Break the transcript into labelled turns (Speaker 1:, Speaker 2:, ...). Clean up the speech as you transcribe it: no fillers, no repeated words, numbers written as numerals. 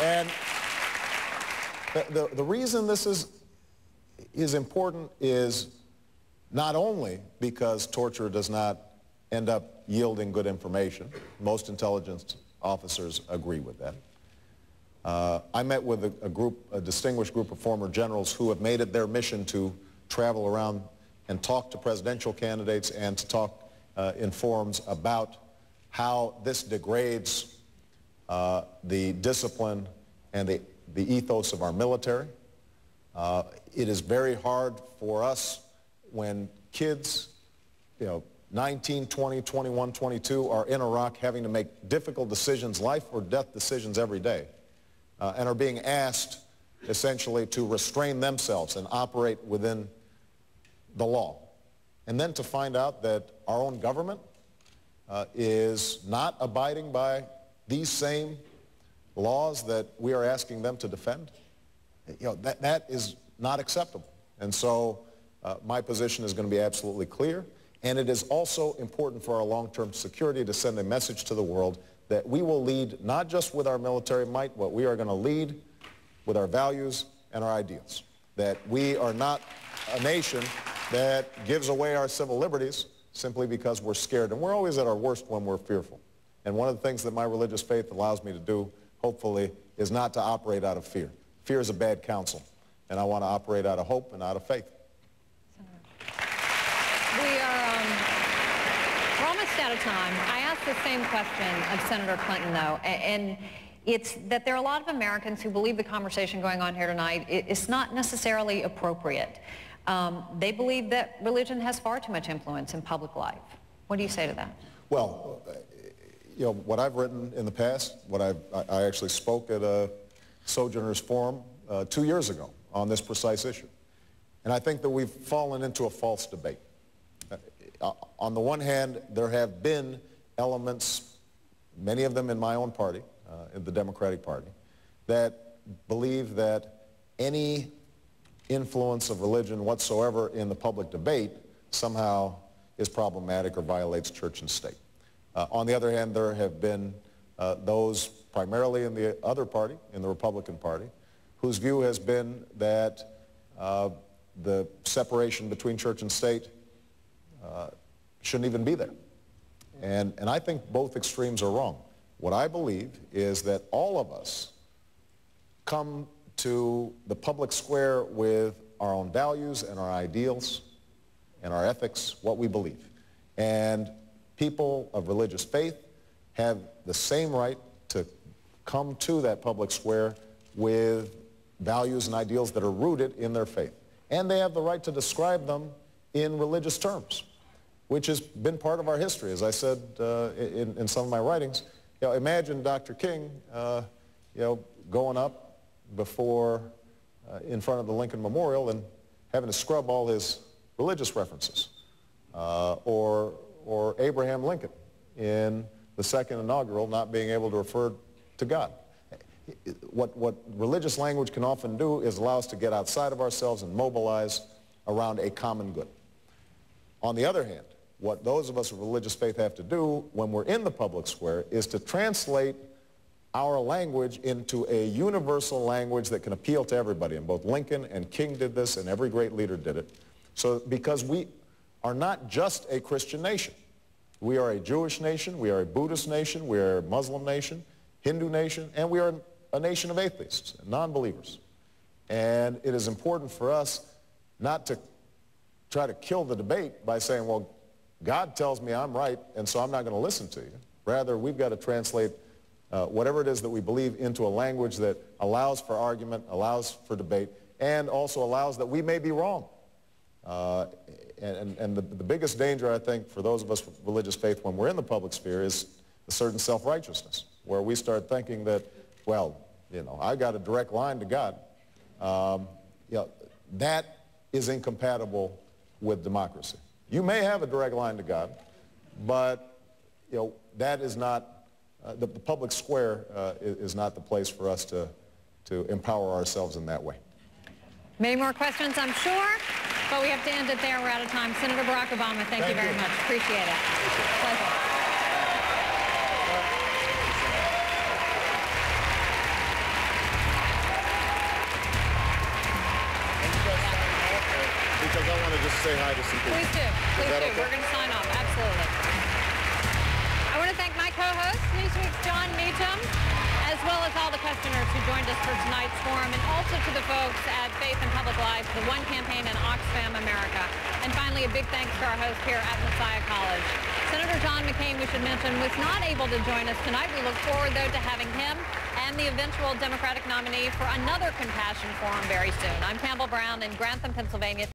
Speaker 1: And the reason this is important is not only because torture does not end up yielding good information. Most intelligence officers agree with that. I met with a distinguished group of former generals who have made it their mission to travel around and talk to presidential candidates and to talk in forums about how this degrades the discipline and the ethos of our military. It is very hard for us when kids, 19, 20, 21, 22 are in Iraq having to make difficult decisions, life or death decisions every day, and are being asked essentially to restrain themselves and operate within the law. And then to find out that our own government is not abiding by these same laws that we are asking them to defend, that is not acceptable. And so my position is going to be absolutely clear. And it is also important for our long-term security to send a message to the world that we will lead not just with our military might, but we are going to lead with our values and our ideals. That we are not a nation that gives away our civil liberties simply because we're scared. And we're always at our worst when we're fearful. And one of the things that my religious faith allows me to do, hopefully, is not to operate out of fear. Fear is a bad counsel. And I want to operate out of hope and out of faith.
Speaker 2: We're almost out of time. I asked the same question of Senator Clinton, though, and it's that there are a lot of Americans who believe the conversation going on here tonight is not necessarily appropriate. They believe that religion has far too much influence in public life. What do you say to that?
Speaker 1: Well, what I've written in the past, I actually spoke at a Sojourners Forum 2 years ago on this precise issue. And I think that we've fallen into a false debate. On the one hand, there have been elements, many of them in my own party, in the Democratic Party, that believe that any influence of religion whatsoever in the public debate somehow is problematic or violates church and state. On the other hand, there have been those primarily in the other party, in the Republican Party, whose view has been that the separation between church and state shouldn't even be there. And I think both extremes are wrong. What I believe is that all of us come to the public square with our own values and our ideals and our ethics, what we believe. And people of religious faith have the same right to come to that public square with values and ideals that are rooted in their faith. And they have the right to describe them in religious terms, which has been part of our history. As I said in some of my writings, imagine Dr. King, going up before, in front of the Lincoln Memorial and having to scrub all his religious references, or Abraham Lincoln in the second inaugural not being able to refer to God. What religious language can often do is allow us to get outside of ourselves and mobilize around a common good. On the other hand, what those of us of religious faith have to do when we're in the public square is to translate our language into a universal language that can appeal to everybody. And both Lincoln and King did this, and every great leader did it. So because we are not just a Christian nation. We are a Jewish nation, we are a Buddhist nation, we are a Muslim nation, Hindu nation, and we are a nation of atheists, non-believers. And it is important for us not to try to kill the debate by saying, well, God tells me I'm right, and so I'm not going to listen to you. Rather, we've got to translate whatever it is that we believe into a language that allows for argument, allows for debate, and also allows that we may be wrong. And the biggest danger, I think, for those of us with religious faith when we're in the public sphere is a certain self-righteousness, where we start thinking that, well, I've got a direct line to God. That is incompatible with democracy. You may have a direct line to God, but that is not, the public square is not the place for us to empower ourselves in that way.
Speaker 2: Many more questions, I'm sure, but we have to end it there. We're out of time. Senator Barack Obama, thank you very much. Appreciate it. Pleasure.
Speaker 1: I want to just say hi to some people.
Speaker 2: Please do. Please do.
Speaker 1: Okay?
Speaker 2: We're going to sign off. Absolutely. I want to thank my co-host, Newsweek's John Meacham, as well as all the customers who joined us for tonight's forum, and also to the folks at Faith and Public Life, the One Campaign, and Oxfam America. And finally, a big thanks to our host here at Messiah College. Senator John McCain, we should mention, was not able to join us tonight. We look forward, though, to having him and the eventual Democratic nominee for another Compassion Forum very soon. I'm Campbell Brown in Grantham, Pennsylvania.